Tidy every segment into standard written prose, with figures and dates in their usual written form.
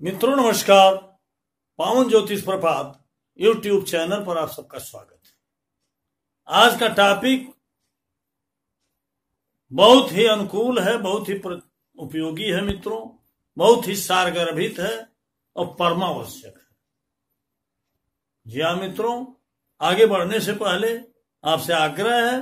मित्रों नमस्कार। पावन ज्योतिष प्रभात यूट्यूब चैनल पर आप सबका स्वागत है। आज का टॉपिक बहुत ही अनुकूल है, बहुत ही उपयोगी है मित्रों, बहुत ही सारगर्भित है और परमावश्यक है। जी हाँ मित्रों, आगे बढ़ने से पहले आपसे आग्रह है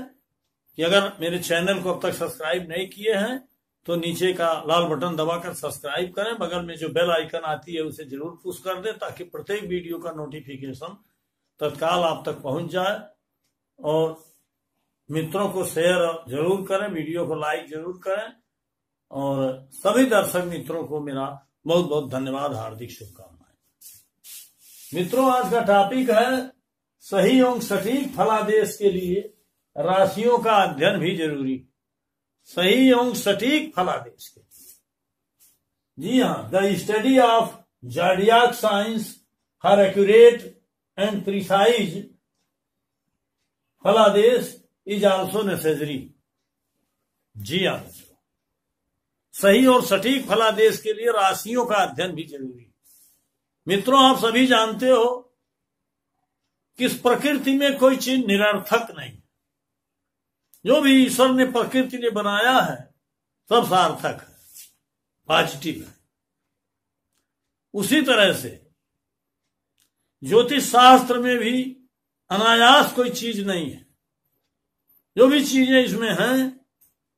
कि अगर मेरे चैनल को अब तक सब्सक्राइब नहीं किए हैं तो नीचे का लाल बटन दबाकर सब्सक्राइब करें। बगल में जो बेल आइकन आती है उसे जरूर पुश कर दें ताकि प्रत्येक वीडियो का नोटिफिकेशन तत्काल आप तक पहुंच जाए। और मित्रों को शेयर जरूर करें, वीडियो को लाइक जरूर करें और सभी दर्शक मित्रों को मेरा बहुत बहुत धन्यवाद, हार्दिक शुभकामनाएं। मित्रों आज का टॉपिक है सही एवं सटीक फलादेश के लिए राशियों का अध्ययन भी जरूरी। सही एवं सटीक फलादेश के, जी हाँ, the study of zodiac science for accurate and precise फलादेश इज आल्सो नेसेसरी। जी हाँ मित्रों, सही और सटीक फलादेश के लिए राशियों का अध्ययन भी जरूरी। मित्रों आप सभी जानते हो कि इस प्रकृति में कोई चीज निरर्थक नहीं। जो भी ईश्वर ने प्रकृति ने बनाया है सब सार्थक है, पॉजिटिव है। उसी तरह से ज्योतिष शास्त्र में भी अनायास कोई चीज नहीं है। जो भी चीजें इसमें हैं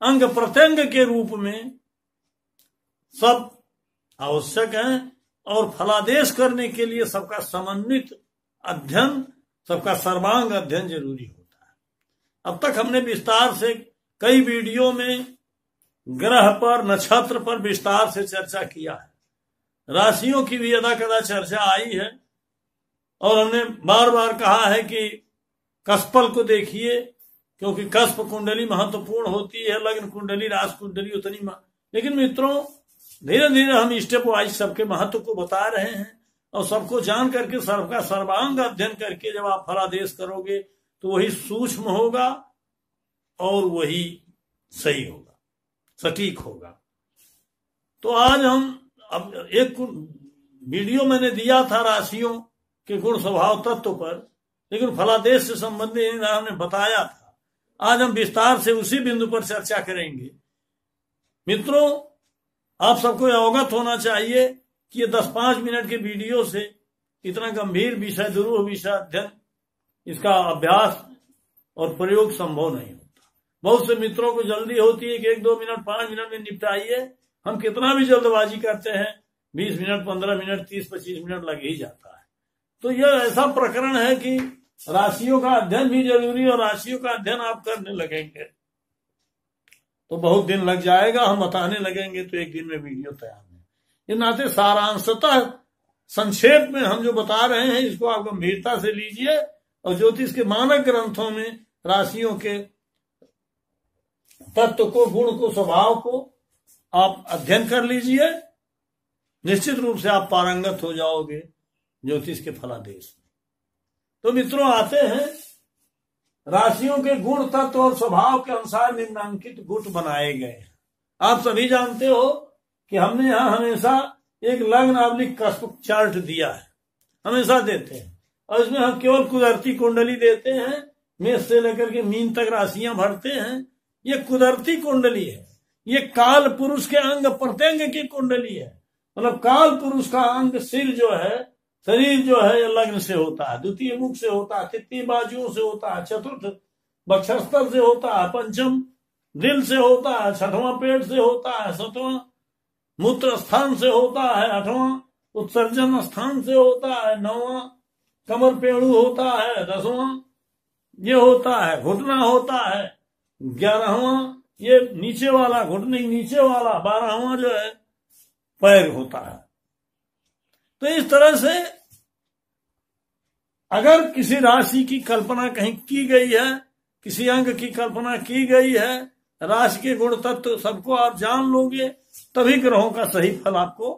अंग प्रत्यंग के रूप में सब आवश्यक हैं और फलादेश करने के लिए सबका समन्वित अध्ययन, सबका सर्वांग अध्ययन जरूरी होता है। अब तक हमने विस्तार से कई वीडियो में ग्रह पर, नक्षत्र पर विस्तार से चर्चा किया है। राशियों की भी यदा कदा चर्चा आई है और हमने बार बार कहा है कि कस्पल को देखिए, क्योंकि कस्प कुंडली महत्वपूर्ण होती है, लग्न कुंडली, राशि कुंडली उतनी। लेकिन मित्रों धीरे धीरे हम स्टेप वाइज सबके महत्व को बता रहे हैं और सबको जान करके सबका सर्वांग अध्ययन करके जब आप फलादेश करोगे तो वही सूक्ष्म होगा और वही सही होगा, सटीक होगा। तो आज हम अब एक वीडियो मैंने दिया था राशियों के गुण स्वभाव तत्व पर, लेकिन फलादेश से संबंधित हमने बताया था। आज हम विस्तार से उसी बिंदु पर चर्चा करेंगे। मित्रों आप सबको अवगत होना चाहिए कि ये 10-5 मिनट के वीडियो से इतना गंभीर विषय, दुरूह विषय अध्ययन, इसका अभ्यास और प्रयोग संभव नहीं होता। बहुत से मित्रों को जल्दी होती है कि 1-2 मिनट 5 मिनट में निपटाइए। हम कितना भी जल्दबाजी करते हैं 20 मिनट 15 मिनट 30-25 मिनट लग ही जाता है। तो यह ऐसा प्रकरण है कि राशियों का अध्ययन भी जरूरी, और राशियों का अध्ययन आप करने लगेंगे तो बहुत दिन लग जाएगा। हम बताने लगेंगे तो एक दिन में वीडियो तैयार नहीं। ये नाते सारांशतः संक्षेप में हम जो बता रहे हैं इसको आप गंभीरता से लीजिए और ज्योतिष के मानक ग्रंथों में राशियों के तत्व को, गुण को, स्वभाव को आप अध्ययन कर लीजिए। निश्चित रूप से आप पारंगत हो जाओगे ज्योतिष के फलादेश में। तो मित्रों आते हैं राशियों के गुण, तत्व और स्वभाव के अनुसार निम्नांकित गुट बनाए गए हैं। आप सभी जानते हो कि हमने यहां हमेशा एक लग्न आब्लिक कस्प चार्ट दिया है, हमेशा देते हैं। और इसमें हम केवल कुदरती कुंडली देते हैं, मेष से लेकर के मीन तक राशियां भरते हैं। ये कुदरती कुंडली है, ये काल पुरुष के अंग प्रत्यंग की कुंडली है। मतलब काल पुरुष का अंग सिर जो है, शरीर जो है, ये लग्न से होता है, द्वितीय मुख से होता है, तृतीय बाजुओं से होता है, चतुर्थ वक्षस्थल से होता है, पंचम दिल से होता है, छठवां पेट से होता है, सातवां मूत्र स्थान से होता है, 8वां उत्सर्जन स्थान से होता है, 9वां कमर पेड़ू होता है, 10वां ये होता है, घुटना होता है, 11वां ये नीचे वाला घुटने नीचे वाला, 12वां जो है पैर होता है। तो इस तरह से अगर किसी राशि की कल्पना कहीं की गई है, किसी अंग की कल्पना की गई है, राशि के गुण तत्व सबको आप जान लोगे तभी ग्रहों का सही फल आपको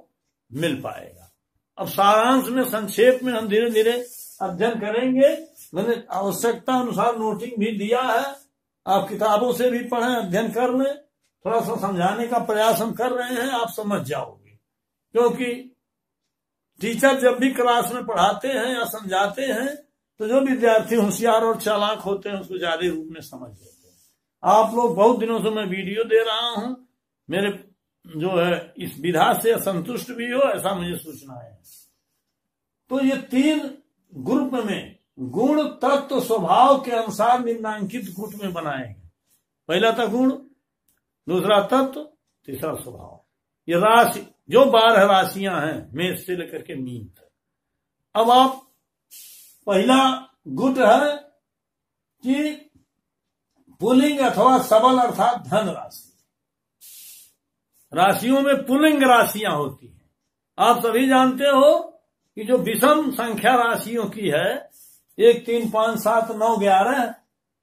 मिल पाएगा। अब सारांश में, संक्षेप में हम धीरे धीरे अध्ययन करेंगे। मैंने आवश्यकता अनुसार नोटिंग भी दिया है, आप किताबों से भी पढ़ें, अध्ययन कर लें। थोड़ा सा समझाने का प्रयास हम कर रहे हैं, आप समझ जाओगे। क्योंकि टीचर जब भी क्लास में पढ़ाते हैं या समझाते हैं तो जो विद्यार्थी होशियार और चालाक होते हैं उसको ज्यादा रूप में समझ लेते हैं। आप लोग बहुत दिनों से मैं वीडियो दे रहा हूं, मेरे जो है इस विधा से असंतुष्ट भी हो ऐसा मुझे सूचना है। तो ये 3 ग्रुप में गुण तत्व स्वभाव के अनुसार निम्नांकित गुट में बनाएंगे। पहला था गुण, दूसरा तत्व, तीसरा स्वभाव। ये राशि जो 12 राशियां हैं मेष से लेकर के मीन तक। अब आप पहला गुट है कि पुल्लिंग अथवा सबल अर्थात धन राशि। राशियों में पुल्लिंग राशियां होती हैं। आप सभी जानते हो कि जो विषम संख्या राशियों की है 1, 3, 5, 7, 9, 11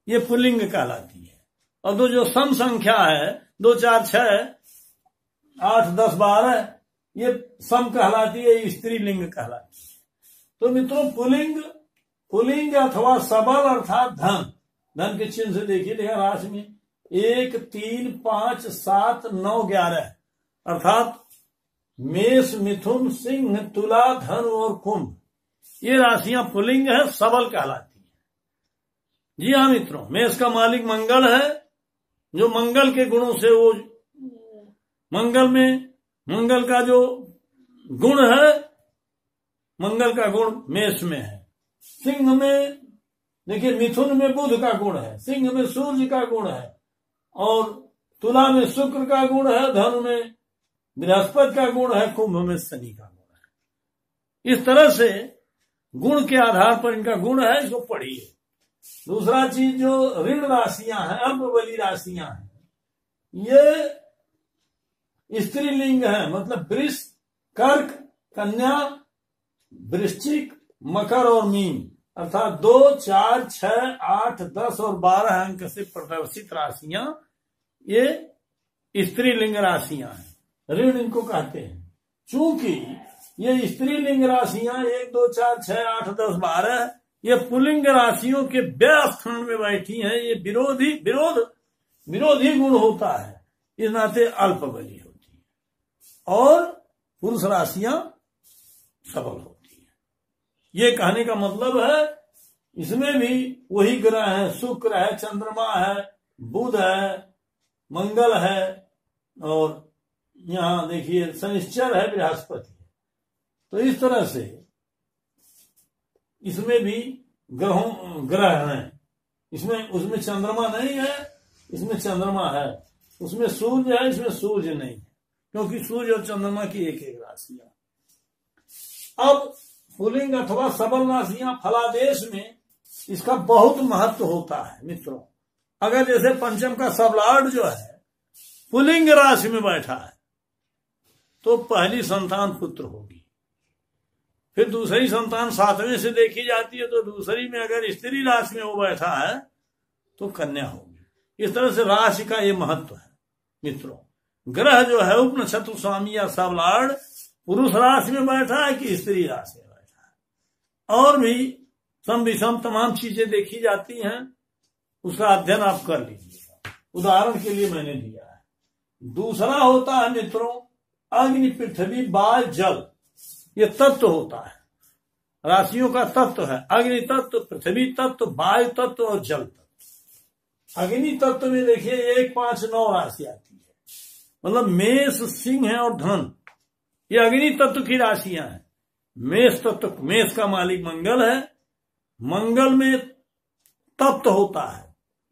ये पुल्लिंग कहलाती है। और तो जो सम संख्या है 2, 4, 6, 8, 10, 12 ये सम कहलाती है, स्त्रीलिंग कहलाती है। तो मित्रों पुल्लिंग अथवा सबल अर्थात धन, धन के चिन्ह से देखिए देखा राशि में 1, 3, 5, 7, 9, 11 अर्थात मेष, मिथुन, सिंह, तुला, धन और कुंभ ये राशियां पुल्लिंग है, सबल कहलाती है। जी हाँ मित्रों, मेष का मालिक मंगल है, जो मंगल के गुणों से वो मंगल का जो गुण है, मंगल का गुण मेष में है। सिंह में देखिए मिथुन में बुध का गुण है, सिंह में सूर्य का गुण है और तुला में शुक्र का गुण है, धनु में बृहस्पति का गुण है, कुंभ में शनि का गुण है। इस तरह से गुण के आधार पर इनका गुण है, इसको पढ़िए। दूसरा चीज जो ऋण राशियां हैं, अल्पबली राशियां हैं, ये स्त्रीलिंग है, मतलब वृष, कर्क, कन्या, वृश्चिक, मकर और मीन अर्थात 2, 4, 6, 8, 10 और 12 अंक से प्रदर्शित राशियां ये स्त्रीलिंग राशियां हैं। ऋण इनको कहते हैं। चूंकि ये स्त्रीलिंग राशियां 1, 2, 4, 6, 8, 10, 12 ये पुल्लिंग राशियों के व्यय स्थान में बैठी हैं, ये विरोधी गुण होता है, इस नाते अल्पबली होती है और पुरुष राशियां सबल होती है। ये कहने का मतलब है इसमें भी वही ग्रह है, शुक्र है, चंद्रमा है, बुध है, मंगल है और यहां देखिए शनिश्चर है, बृहस्पति है। तो इस तरह से इसमें भी ग्रह हैं। इसमें उसमें चंद्रमा नहीं है, इसमें चंद्रमा है, उसमें सूर्य है, इसमें सूर्य नहीं है, क्योंकि सूर्य और चंद्रमा की एक एक राशि है। अब पुल्लिंग अथवा सबल राशियां फलादेश में इसका बहुत महत्व होता है मित्रों। अगर जैसे पंचम का सबलाड जो है पुल्लिंग राशि में बैठा है तो पहली संतान पुत्र होगी, फिर दूसरी संतान 7वें से देखी जाती है तो दूसरी में अगर स्त्री राशि में वो बैठा है तो कन्या होगी। इस तरह से राशि का ये महत्व है मित्रों। ग्रह जो है उपनक्षत्र स्वामी या सबलाड पुरुष राशि में बैठा है कि स्त्री राशि में बैठा है, और भी सम विषम तमाम चीजें देखी जाती हैं, उसका अध्ययन आप कर लीजिएगा। उदाहरण के लिए मैंने दिया है। दूसरा होता है मित्रों अग्नि, पृथ्वी, वायु, जल, ये तत्व होता है। राशियों का तत्व है अग्नि तत्व, पृथ्वी तत्व, वायु तत्व और जल तत्व। अग्नि तत्व में देखिए 1, 5, 9 राशि आती है, मतलब मेष, सिंह है और धन, ये अग्नि तत्व की राशियां हैं। मेष तत्व, मेष का मालिक मंगल है, मंगल में तप्त होता है,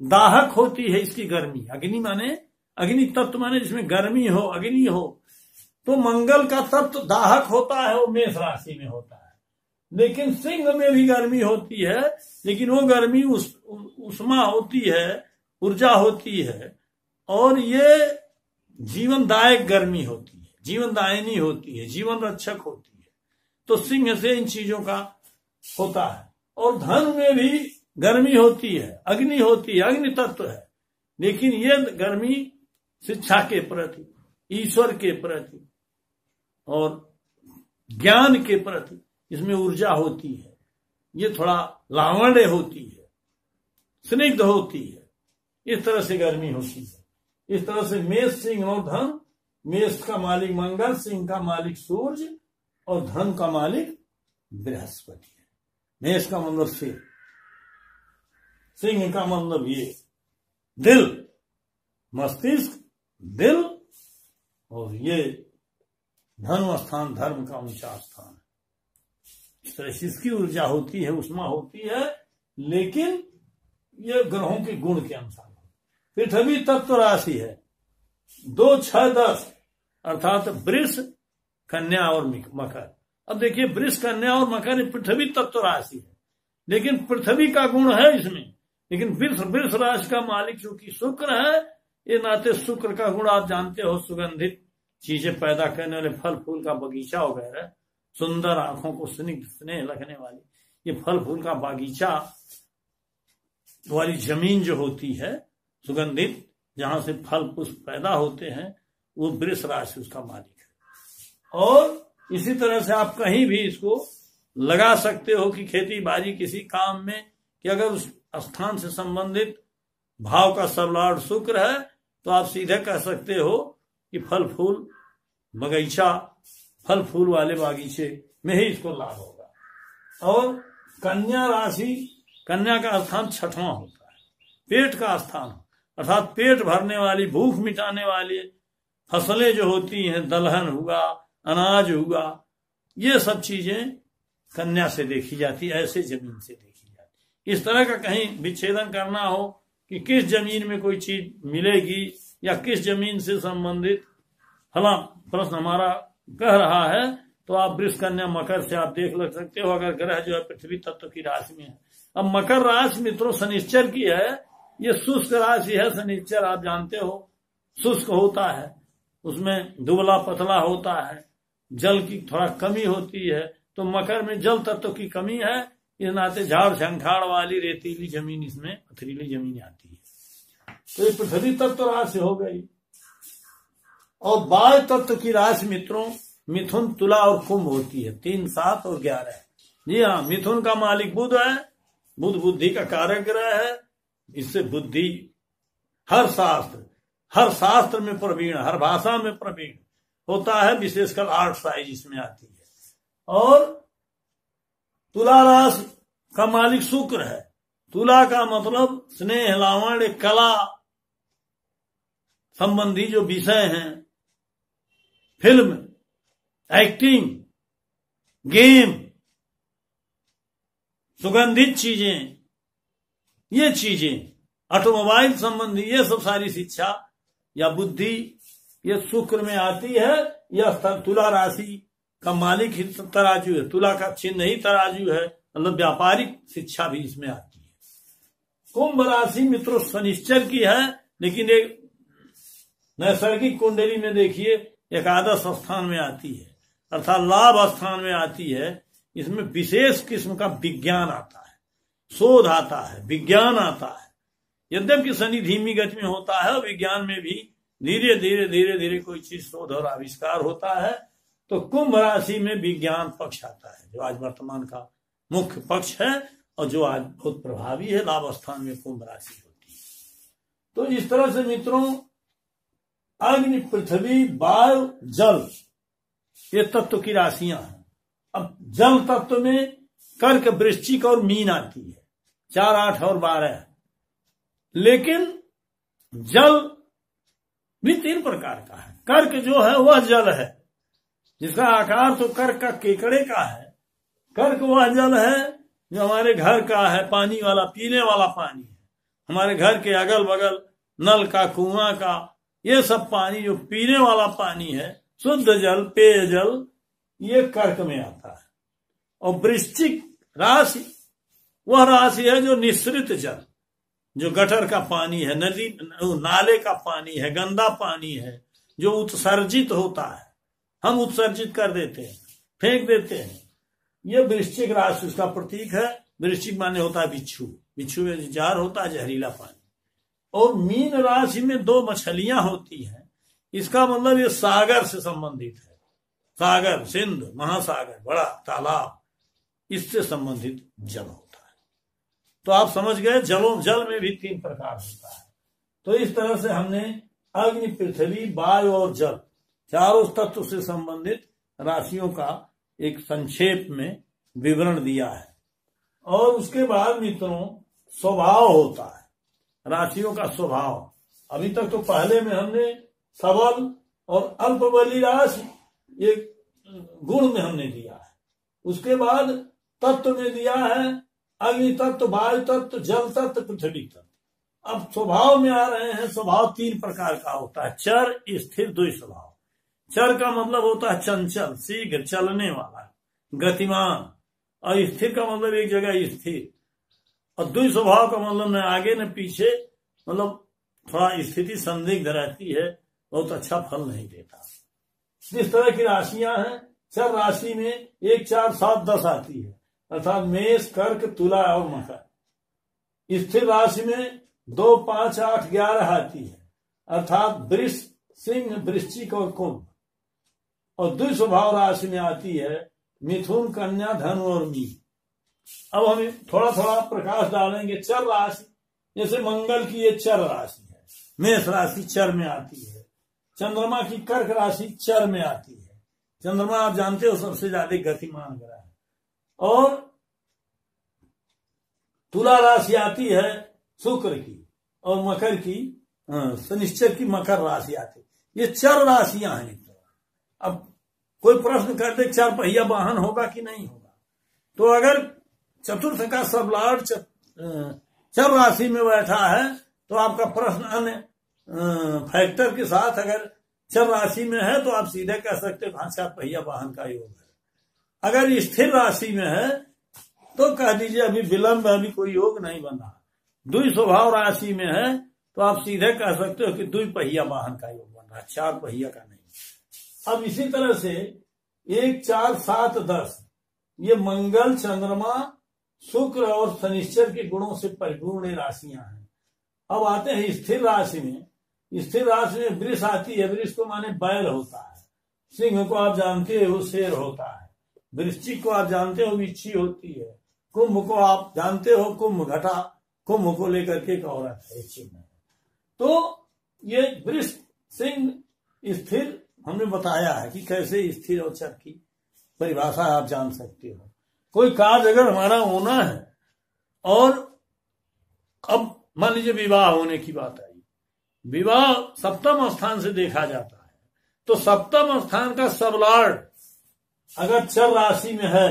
दाहक होती है इसकी गर्मी। अग्नि माने अग्नि तत्व माने जिसमें गर्मी हो, अग्नि हो, तो मंगल का तत्व दाहक होता है, वो मेष राशि में होता है। लेकिन सिंह में भी गर्मी होती है, लेकिन वो गर्मी उष्मा होती है, ऊर्जा होती है, और ये जीवनदायक गर्मी होती है, जीवनदायिनी होती है, जीवन रक्षक होती है। तो सिंह से इन चीजों का होता है। और धन में भी गर्मी होती है, अग्नि होती है, अग्नि तत्व है, लेकिन ये गर्मी शिक्षा के प्रति, ईश्वर के प्रति और ज्ञान के प्रति इसमें ऊर्जा होती है, ये थोड़ा लावण्य होती है, स्निग्ध होती है, इस तरह से गर्मी होती है। इस तरह से मेष, सिंह और धन, मेष का मालिक मंगल, सिंह का मालिक सूर्य और धन का मालिक बृहस्पति है। मेष का मतलब सिर, सिंह का मतलब ये दिल, मस्तिष्क, दिल, और ये धर्म स्थान, धर्म का ऊंचा स्थान। इस तरह से इसकी ऊर्जा होती है, उष्मा होती है, लेकिन ये ग्रहों के गुण के अनुसार। पृथ्वी तत्व राशि है 2, 6, 10, अर्थात वृष, कन्या और मकर। अब देखिए वृष, कन्या और मकर पृथ्वी तत्व राशि है, लेकिन पृथ्वी का गुण है इसमें, लेकिन वृष राशि का मालिक चूंकि शुक्र है, ये नाते शुक्र का गुण आप जानते हो, सुगंधित चीजें पैदा करने वाले, फल फूल का बगीचा वगैरह, सुंदर आंखों को स्निग्ध स्नेह लगने वाली ये फल फूल का बागीचा वाली जमीन जो होती है सुगंधित, जहां से फल पुष्प पैदा होते हैं, वो वृष राशि उसका मालिक है। और इसी तरह से आप कहीं भी इसको लगा सकते हो कि खेती बाड़ी किसी काम में, कि अगर उस स्थान से संबंधित भाव का सर्वलार्ड शुक्र है, तो आप सीधे कह सकते हो कि फल फूल बगीचा, फल फूल वाले बागीचे में ही इसको लाभ होगा। और कन्या राशि, कन्या का स्थान छठवां होता है, पेट का स्थान, अर्थात पेट भरने वाली, भूख मिटाने वाली फसलें जो होती हैं, दलहन हुआ, अनाज हुआ, ये सब चीजें कन्या से देखी जाती है, ऐसे जमीन से देखी जाती। इस तरह का कहीं विच्छेदन करना हो कि किस जमीन में कोई चीज मिलेगी या किस जमीन से संबंधित फला प्रश्न हमारा कह रहा है, तो आप वृष, कन्या, मकर से आप देख लग सकते हो, अगर ग्रह जो है पृथ्वी तत्व की राशि में है। अब मकर राशि मित्रों शनिश्चर की है, ये शुष्क राशि है। शनिश्चर आप जानते हो शुष्क होता है, उसमें दुबला पतला होता है, जल की थोड़ा कमी होती है, तो मकर में जल तत्व की कमी है, इस नाते झाड़ झंखाड़ वाली रेतीली जमीन, इसमें पथरीली जमीन आती है। तो ये पृथ्वी तत्व राशि हो गई। और वायु तत्व की राशि मित्रों मिथुन, तुला और कुंभ होती है, 3, 7 और 11। जी हाँ, मिथुन का मालिक बुध है, बुध बुद्धि का कारक ग्रह है, इससे बुद्धि हर शास्त्र में प्रवीण, हर भाषा में प्रवीण होता है, विशेषकर आर्ट साइज इसमें आती है। और तुला राशि का मालिक शुक्र है, तुला का मतलब स्नेह, लावण्य, कला संबंधी जो विषय हैं, फिल्म, एक्टिंग, गेम, सुगंधित चीजें, ये चीजें, ऑटोमोबाइल संबंधी ये सब सारी शिक्षा या बुद्धि ये शुक्र में आती है। यह तुला राशि का मालिक ही तराजू है, तुला का चिन्ह ही तराजू है, मतलब व्यापारिक शिक्षा भी इसमें आती है। कुंभ राशि मित्रों शनिश्चर की है, लेकिन एक नैसर्गिक कुंडली में देखिए एकादश स्थान में आती है, अर्थात लाभ स्थान में आती है। इसमें विशेष किस्म का विज्ञान आता है, शोध आता है, विज्ञान आता है। यद्यपि शनि धीमी गति में होता है, विज्ञान में भी धीरे धीरे कोई चीज शोध और आविष्कार होता है। तो कुंभ राशि में विज्ञान पक्ष आता है, जो आज वर्तमान का मुख्य पक्ष है और जो आज बहुत प्रभावी है। लाभ स्थान में कुंभ राशि होती है। तो इस तरह से मित्रों अग्नि, पृथ्वी, वायु, जल, ये तत्व की राशियां हैं। अब जल तत्व में कर्क, वृश्चिक और मीन आती है, 4, 8 और 12। लेकिन जल भी 3 प्रकार का है। कर्क जो है वह जल है, जिसका आकार तो कर्क का केकड़े का है। कर्क वह जल है जो हमारे घर का है, पानी वाला, पीने वाला पानी है। हमारे घर के अगल बगल नल का, कुआं का, ये सब पानी जो पीने वाला पानी है, शुद्ध जल, पेयजल, ये कर्क में आता है। और वृश्चिक राशि वह राशि है जो निःसृत जल, जो गटर का पानी है, नदी नाले का पानी है, गंदा पानी है, जो उत्सर्जित होता है, हम उत्सर्जित कर देते हैं, फेंक देते हैं। ये वृश्चिक राशि उसका प्रतीक है। वृश्चिक माने होता है बिच्छू, बिच्छू में जार होता है, जहरीला पानी। और मीन राशि में 2 मछलियां होती हैं, इसका मतलब ये सागर से संबंधित है। सागर, सिंध महासागर, बड़ा तालाब, इससे संबंधित जल होता है। तो आप समझ गए, जल में भी 3 प्रकार होता है। तो इस तरह से हमने अग्नि, पृथ्वी, वायु और जल, चारों तत्व से संबंधित राशियों का एक संक्षेप में विवरण दिया है। और उसके बाद मित्रों स्वभाव होता है, राशियों का स्वभाव। अभी तक तो पहले में हमने सबल और अल्प बली राशि ये गुण में हमने दिया है। उसके बाद तत्व में दिया है अग्नि तत्व, वायु तत्व, जल तत्व, पृथ्वी तत्व। अब स्वभाव में आ रहे हैं। स्वभाव 3 प्रकार का होता है, चर, स्थिर, द्वि स्वभाव। चर का मतलब होता है चंचल, शीघ्र चलने वाला, गतिमान। और स्थिर का मतलब एक जगह स्थिर। और द्वि स्वभाव का मतलब न आगे न पीछे, मतलब थोड़ा स्थिति संदिग्ध रहती है, बहुत अच्छा फल नहीं देता। जिस तरह की राशियां हैं, चर राशि में 1, 4, 7, 10 आती है, अर्थात मेष, कर्क, तुला और मकर। स्थिर राशि में 2, 5, 8, 11 आती है, अर्थात वृष, सिंह, वृश्चिक और कुंभ। और द्वि स्वभाव राशि में आती है मिथुन, कन्या, धनु और मीन। अब हम थोड़ा थोड़ा प्रकाश डालेंगे। चर राशि, जैसे मंगल की ये चर राशि है, मेष राशि चर में आती है। चंद्रमा की कर्क राशि चर में आती है। चंद्रमा आप जानते हो सबसे ज्यादा गतिमान ग्रह है। और तुला राशि आती है शुक्र की, और मकर की शनिश्चर की मकर राशि आती है। ये चर राशियां हैं। अब कोई प्रश्न करते 4 पहिया वाहन होगा कि नहीं होगा, तो अगर चतुर्थ का सब लॉर्ड चर राशि में बैठा है तो आपका प्रश्न अन्य फैक्टर के साथ अगर चर राशि में है तो आप सीधे कह सकते हो 4 पहिया वाहन का योग है। अगर स्थिर राशि में है तो कह दीजिए अभी विलंब, अभी कोई योग नहीं बना। द्वि स्वभाव राशि में है तो आप सीधे कह सकते हो कि 2 पहिया वाहन का योग बन रहा है, 4 पहिया का नहीं। अब इसी तरह से 1, 4, 7, 10 ये मंगल, चंद्रमा, शुक्र और शनिश्चर के गुणों से परिपूर्ण राशियां हैं। अब आते हैं स्थिर राशि में। स्थिर राशि में वृष आती है। वृष को माने बैल होता है। सिंह को आप जानते हो शेर होता है। वृश्चिक को आप जानते हो बिच्छी होती है। कुंभ को आप जानते हो कुंभ घटा, कुंभ को लेकर के एक औरत है, चिन्ह। तो ये वृष, सिंह, स्थिर हमने बताया है कि कैसे स्थिर और चर की परिभाषा आप जान सकते हो। कोई कार्य अगर हमारा होना है और अब मान लीजिए विवाह होने की बात आई, विवाह सप्तम स्थान से देखा जाता है, तो सप्तम स्थान का सब लॉर्ड अगर चर राशि में है,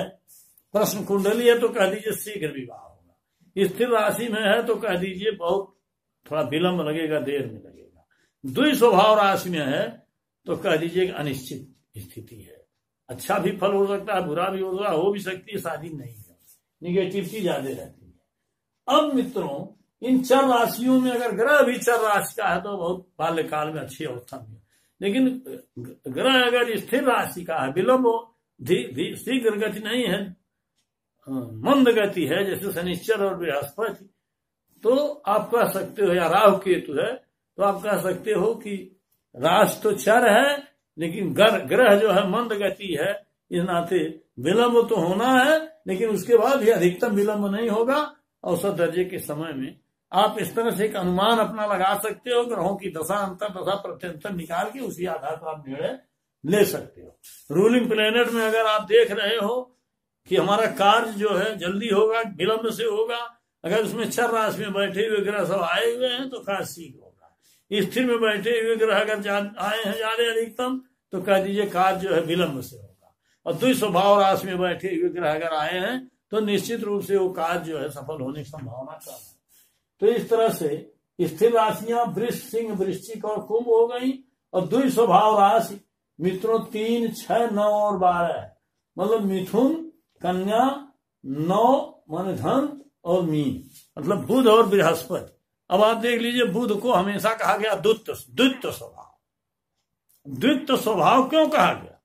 प्रश्न कुंडली है, तो कह दीजिए शीघ्र विवाह होगा। स्थिर राशि में है तो कह दीजिए बहुत थोड़ा विलंब लगेगा, देर में लगेगा। द्वि स्वभाव राशि में है तो कह दीजिए अनिश्चित स्थिति है। अच्छा भी फल हो सकता है, बुरा भी हो भी सकती है, शादी नहीं है, निगेटिविटी ज्यादा रहती है। अब मित्रों इन चर राशियों में अगर ग्रह भी चर राशि का है तो बहुत बाल्यकाल में अच्छी अवस्था में, लेकिन ग्रह अगर स्थिर राशि का है, विलंब शीघ्र गति नहीं है, मंद गति है, जैसे शनिश्चर और बृहस्पति, तो आप कह सकते हो, या राहु केतु है तो आप कह सकते हो कि राशि तो चर है लेकिन ग्रह जो है मंद गति है, इस नाते विलंब तो होना है, लेकिन उसके बाद भी अधिकतम विलंब नहीं होगा। औसत दर्जे के समय में आप इस तरह से एक अनुमान अपना लगा सकते हो। ग्रहों की दशा अंतर दशा प्रत्यंतर निकाल के उसी आधार पर आप निर्णय ले सकते हो। रूलिंग प्लेनेट में अगर आप देख रहे हो कि हमारा कार्य जो है जल्दी होगा, विलंब से होगा, अगर उसमें चर राशि में बैठे हुए ग्रह सब आए हुए हैं तो कार्य शीघ्र होगा। स्थिर में बैठे हुए ग्रह अगर आए हैं ज्यादा अधिकतम तो कह दीजिए कार्य जो है विलंब से होगा। और द्वि स्वभाव राशि में बैठे हुए ग्रह अगर आए हैं तो निश्चित रूप से वो कार्य जो है सफल होने की संभावना कम है। तो इस तरह से स्थिर राशियां वृष, सिंह, वृश्चिक और कुंभ हो गई। और द्वि स्वभाव राशि मित्रों 3, 6, 9 और 12 है। मतलब मिथुन, कन्या, 9 माने धन और मीन, मतलब बुध और बृहस्पति। अब आप देख लीजिए बुध को हमेशा कहा गया द्वित्व स्वभाव। द्वित्व स्वभाव क्यों कहा गया?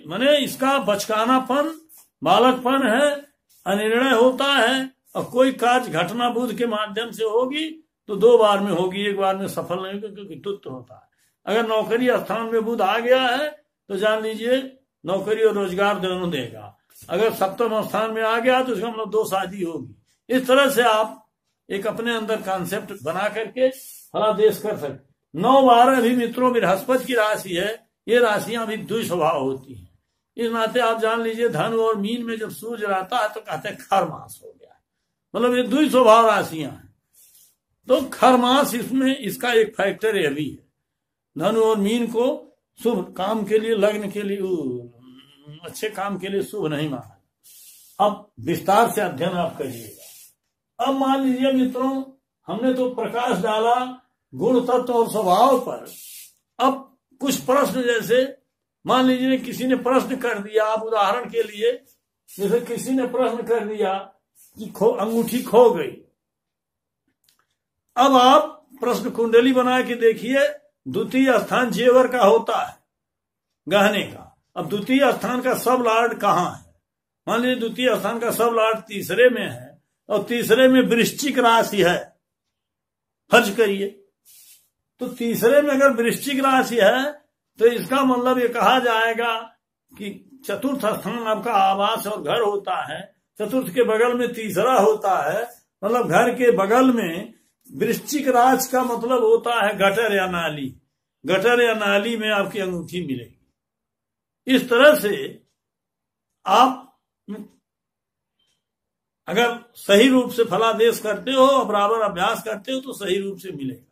माने इसका बचकानापन, बालकपन है, अनिर्णय होता है, और कोई कार्य घटना बुध के माध्यम से होगी तो 2 बार में होगी, 1 बार में सफल नहीं होगी, क्योंकि द्वित्व होता है। अगर नौकरी स्थान में बुध आ गया है तो जान लीजिए नौकरी और रोजगार दोनों देगा। अगर सप्तम स्थान में आ गया तो इसका मतलब 2 शादी होगी। इस तरह से आप एक अपने अंदर कॉन्सेप्ट बना करके फलादेश कर सकते। 9, 12 भी मित्रों बृहस्पति की राशि है। ये राशियां भी द्वि स्वभाव होती हैं। इस नाते आप जान लीजिए धनु और मीन में जब सूर्य रहता है तो कहते हैं खरमास हो गया, मतलब ये दुई स्वभाव राशियां हैं। तो खरमास इसमें इसका एक फैक्टर यह भी है, धनु और मीन को शुभ काम के लिए, लग्न के लिए, अच्छे काम के लिए शुभ नहीं माना। अब विस्तार से अध्ययन आप करिएगा। अब मान लीजिए मित्रों, हमने तो प्रकाश डाला गुण तत्व और स्वभाव पर। अब कुछ प्रश्न, जैसे मान लीजिए किसी ने प्रश्न कर दिया, आप उदाहरण के लिए, जैसे किसी ने प्रश्न कर दिया कि अंगूठी खो गई। अब आप प्रश्न कुंडली बना के देखिए, द्वितीय स्थान जेवर का होता है, गहने का। अब द्वितीय स्थान का सब लॉर्ड कहाँ है? मान लीजिए द्वितीय स्थान का सब लॉर्ड तीसरे में है और तीसरे में वृश्चिक राशि है, फर्ज करिए। तो तीसरे में अगर वृश्चिक राशि है तो इसका मतलब ये कहा जाएगा कि चतुर्थ स्थान आपका आवास और घर होता है, चतुर्थ के बगल में तीसरा होता है, मतलब घर के बगल में वृश्चिक राशि का मतलब होता है गटर या नाली। गटर या नाली में आपकी अंगूठी मिलेगी। इस तरह से आप अगर सही रूप से फलादेश करते हो और बराबर अभ्यास करते हो तो सही रूप से मिलेगा।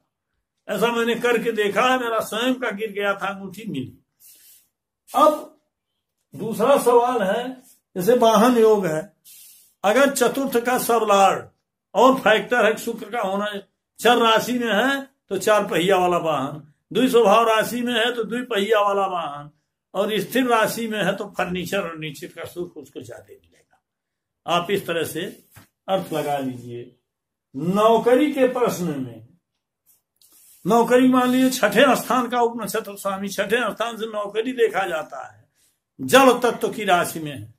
ऐसा मैंने करके देखा है, मेरा स्वयं का गिर गया था, अंगूठी मिली। अब दूसरा सवाल है, जैसे वाहन योग है, अगर चतुर्थ का सब लॉर्ड और फैक्टर है शुक्र का होना, चर राशि में है तो 4 पहिया वाला वाहन, द्वि स्वभाव राशि में है तो 2 पहिया वाला वाहन, और स्थिर राशि में है तो फर्नीचर और निश्चित का सुख उसको ज्यादा मिलेगा। आप इस तरह से अर्थ लगा लीजिए। नौकरी के प्रश्न में, नौकरी मान लीजिए छठे स्थान का उपनक्षत्र स्वामी, छठे स्थान से नौकरी देखा जाता है, जल तत्व की राशि में है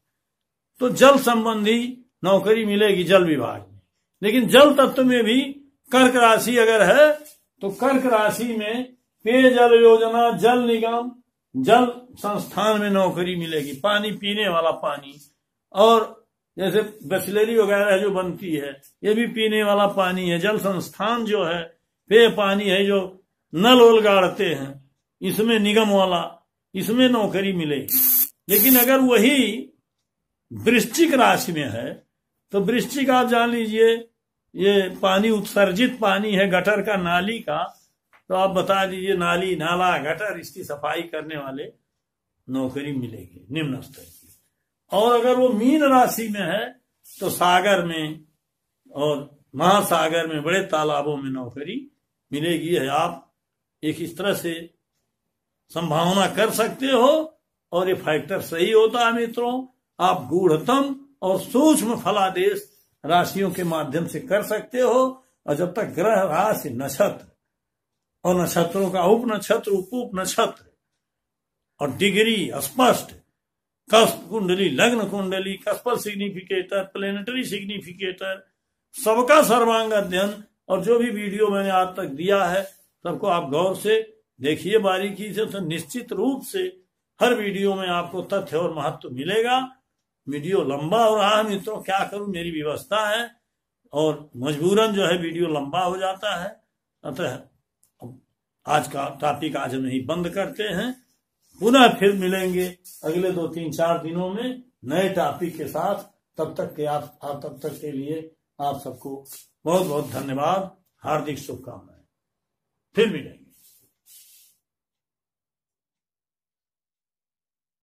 तो जल संबंधी नौकरी मिलेगी जल विभाग में। लेकिन जल तत्व में भी कर्क राशि अगर है तो कर्क राशि में पेयजल योजना, जल निगम, जल संस्थान में नौकरी मिलेगी, पानी पीने वाला पानी। और जैसे बिसलेरी वगैरह जो बनती है ये भी पीने वाला पानी है। जल संस्थान जो है पेय पानी है, जो नल वल गाड़ते हैं, इसमें निगम वाला, इसमें नौकरी मिलेगी। लेकिन अगर वही वृश्चिक राशि में है तो वृश्चिक आप जान लीजिए ये पानी उत्सर्जित पानी है गटर का, नाली का, तो आप बता दीजिए नाली, नाला, गटर, इसकी सफाई करने वाले नौकरी मिलेगी निम्न स्तर की। और अगर वो मीन राशि में है तो सागर में और महासागर में, बड़े तालाबों में नौकरी मिलेगी। है आप एक इस तरह से संभावना कर सकते हो और ये फैक्टर सही होता है मित्रों। आप गूढ़तम और सूक्ष्म फलादेश राशियों के माध्यम से कर सकते हो। और जब तक ग्रह, राशि, नक्षत्र और नक्षत्रों का उप नक्षत्र, उप नक्षत्र और डिग्री स्पष्ट, कस्प कुंडली, लग्न कुंडली, कस्पल सिग्निफिकेटर, प्लेनेटरी सिग्निफिकेटर, सबका सर्वांग अध्ययन, और जो भी वीडियो मैंने आज तक दिया है सबको आप गौर से देखिए, बारीकी से। तो निश्चित रूप से हर वीडियो में आपको तथ्य और महत्व मिलेगा। वीडियो लंबा हो रहा है मित्रों, क्या करूं, मेरी व्यवस्था है और मजबूरन जो है वीडियो लंबा हो जाता है। अतः आज का टॉपिक आज हम यही बंद करते हैं। पुनः फिर मिलेंगे अगले 2, 3, 4 दिनों में नए टॉपिक के साथ। तब तक के लिए आप सबको बहुत बहुत धन्यवाद, हार्दिक शुभकामनाएं। फिर मिलेंगे।